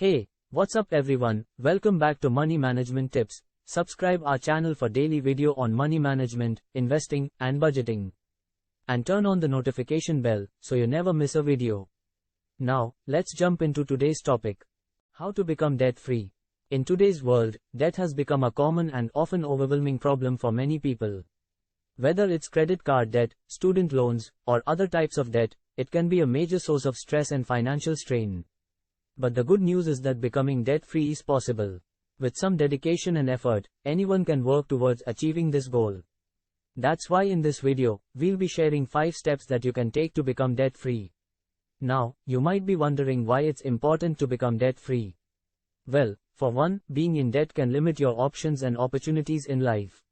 Hey, what's up everyone, welcome back to Money Management Tips. Subscribe our channel for daily video on money management, investing, and budgeting. And turn on the notification bell, so you never miss a video. Now, let's jump into today's topic. How to become debt-free. In today's world, debt has become a common and often overwhelming problem for many people. Whether it's credit card debt, student loans, or other types of debt, it can be a major source of stress and financial strain. But the good news is that becoming debt-free is possible. With some dedication and effort, anyone can work towards achieving this goal. That's why in this video, we'll be sharing 5 steps that you can take to become debt-free. Now, you might be wondering why it's important to become debt-free. Well, for one, being in debt can limit your options and opportunities in life.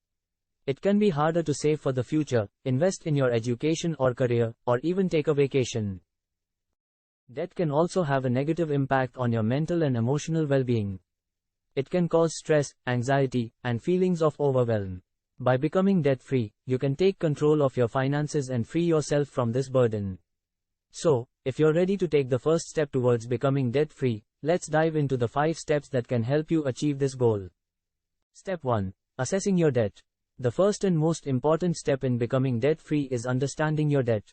It can be harder to save for the future, invest in your education or career, or even take a vacation. Debt can also have a negative impact on your mental and emotional well-being. It can cause stress, anxiety, and feelings of overwhelm. By becoming debt-free, you can take control of your finances and free yourself from this burden. So, if you're ready to take the first step towards becoming debt-free, let's dive into the 5 steps that can help you achieve this goal. Step 1. Assessing your debt. The first and most important step in becoming debt-free is understanding your debt.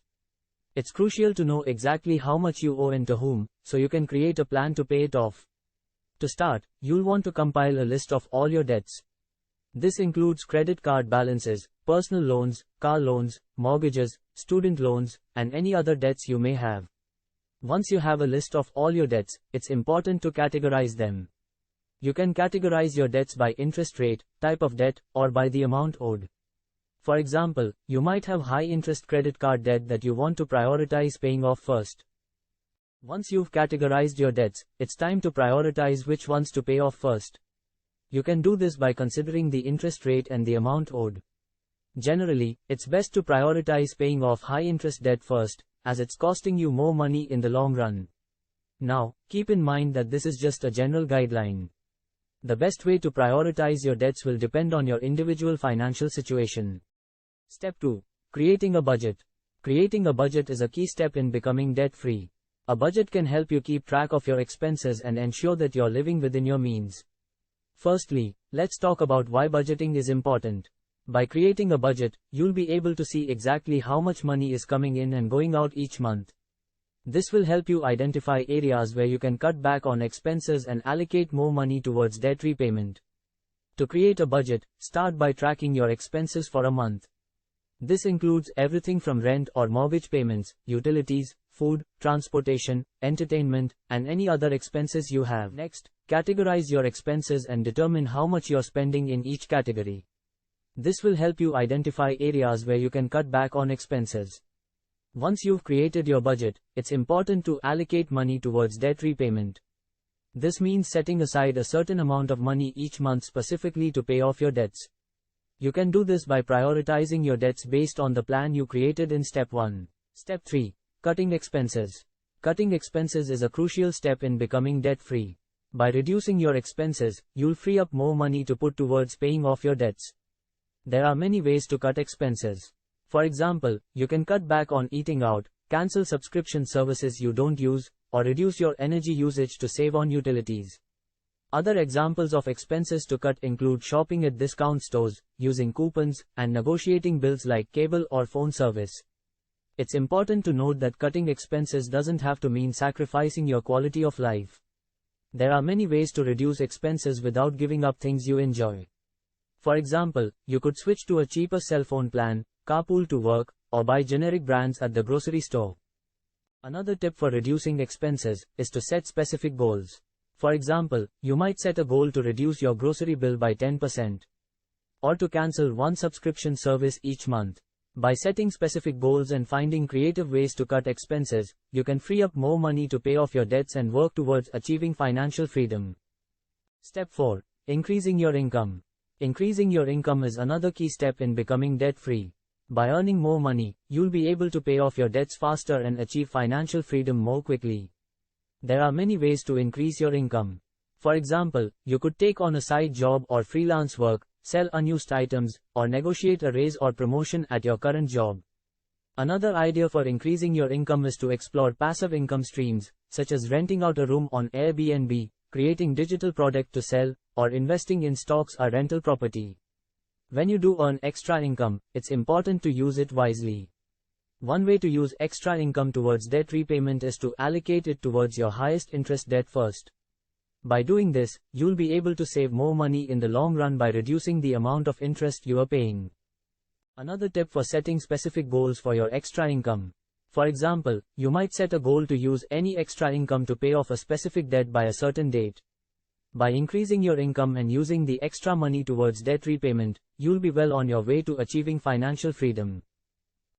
It's crucial to know exactly how much you owe and to whom, so you can create a plan to pay it off. To start, you'll want to compile a list of all your debts. This includes credit card balances, personal loans, car loans, mortgages, student loans, and any other debts you may have. Once you have a list of all your debts, it's important to categorize them. You can categorize your debts by interest rate, type of debt, or by the amount owed. For example, you might have high-interest credit card debt that you want to prioritize paying off first. Once you've categorized your debts, it's time to prioritize which ones to pay off first. You can do this by considering the interest rate and the amount owed. Generally, it's best to prioritize paying off high-interest debt first, as it's costing you more money in the long run. Now, keep in mind that this is just a general guideline. The best way to prioritize your debts will depend on your individual financial situation. Step 2. Creating a budget. Creating a budget is a key step in becoming debt-free. A budget can help you keep track of your expenses and ensure that you're living within your means. Firstly, let's talk about why budgeting is important. By creating a budget, you'll be able to see exactly how much money is coming in and going out each month. This will help you identify areas where you can cut back on expenses and allocate more money towards debt repayment. To create a budget, start by tracking your expenses for a month. This includes everything from rent or mortgage payments, utilities, food, transportation, entertainment, and any other expenses you have. Next, categorize your expenses and determine how much you're spending in each category. This will help you identify areas where you can cut back on expenses. Once you've created your budget, it's important to allocate money towards debt repayment. This means setting aside a certain amount of money each month specifically to pay off your debts. You can do this by prioritizing your debts based on the plan you created in Step 1. Step 3. Cutting expenses. Cutting expenses is a crucial step in becoming debt-free. By reducing your expenses, you'll free up more money to put towards paying off your debts. There are many ways to cut expenses. For example, you can cut back on eating out, cancel subscription services you don't use, or reduce your energy usage to save on utilities. Other examples of expenses to cut include shopping at discount stores, using coupons, and negotiating bills like cable or phone service. It's important to note that cutting expenses doesn't have to mean sacrificing your quality of life. There are many ways to reduce expenses without giving up things you enjoy. For example, you could switch to a cheaper cell phone plan, carpool to work, or buy generic brands at the grocery store. Another tip for reducing expenses is to set specific goals. For example, you might set a goal to reduce your grocery bill by 10%, or to cancel one subscription service each month. By setting specific goals and finding creative ways to cut expenses, you can free up more money to pay off your debts and work towards achieving financial freedom. Step 4. Increasing your income. Increasing your income is another key step in becoming debt-free. By earning more money, you'll be able to pay off your debts faster and achieve financial freedom more quickly. There are many ways to increase your income. For example, you could take on a side job or freelance work, sell unused items, or negotiate a raise or promotion at your current job. Another idea for increasing your income is to explore passive income streams, such as renting out a room on Airbnb, creating digital product to sell, or investing in stocks or rental property. When you do earn extra income, it's important to use it wisely. One way to use extra income towards debt repayment is to allocate it towards your highest interest debt first. By doing this, you'll be able to save more money in the long run by reducing the amount of interest you are paying. Another tip for setting specific goals for your extra income. For example, you might set a goal to use any extra income to pay off a specific debt by a certain date. By increasing your income and using the extra money towards debt repayment, you'll be well on your way to achieving financial freedom.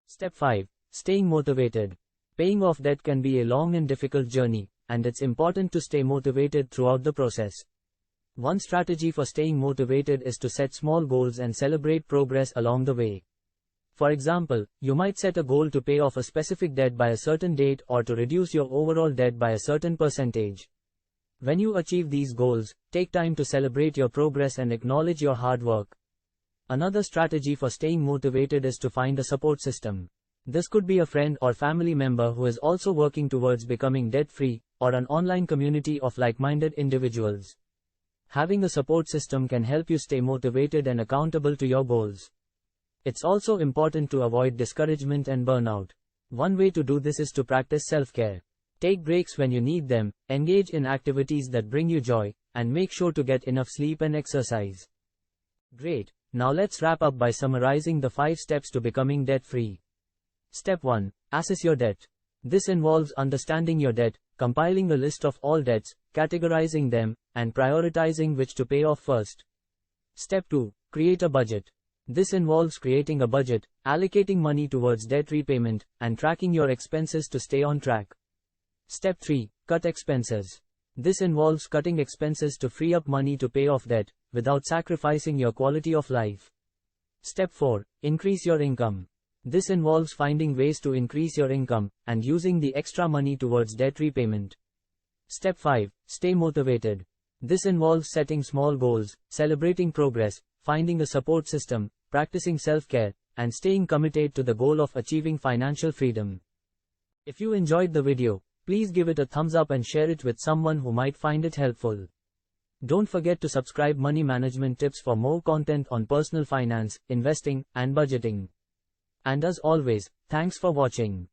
Step 5. Staying motivated. Paying off debt can be a long and difficult journey, and it's important to stay motivated throughout the process. One strategy for staying motivated is to set small goals and celebrate progress along the way. For example, you might set a goal to pay off a specific debt by a certain date or to reduce your overall debt by a certain percentage. When you achieve these goals, take time to celebrate your progress and acknowledge your hard work. Another strategy for staying motivated is to find a support system. This could be a friend or family member who is also working towards becoming debt-free, or an online community of like-minded individuals. Having a support system can help you stay motivated and accountable to your goals. It's also important to avoid discouragement and burnout. One way to do this is to practice self-care. Take breaks when you need them, engage in activities that bring you joy, and make sure to get enough sleep and exercise. Great. Now let's wrap up by summarizing the 5 steps to becoming debt-free. Step 1. Assess your debt. This involves understanding your debt, compiling a list of all debts, categorizing them, and prioritizing which to pay off first. Step 2. Create a budget. This involves creating a budget, allocating money towards debt repayment, and tracking your expenses to stay on track. Step 3. Cut expenses. This involves cutting expenses to free up money to pay off debt, without sacrificing your quality of life. Step 4. Increase your income. This involves finding ways to increase your income, and using the extra money towards debt repayment. Step 5. Stay motivated. This involves setting small goals, celebrating progress, finding a support system, practicing self-care, and staying committed to the goal of achieving financial freedom. If you enjoyed the video, please give it a thumbs up and share it with someone who might find it helpful. Don't forget to subscribe Money Management Tips for more content on personal finance, investing, and budgeting. And as always, thanks for watching.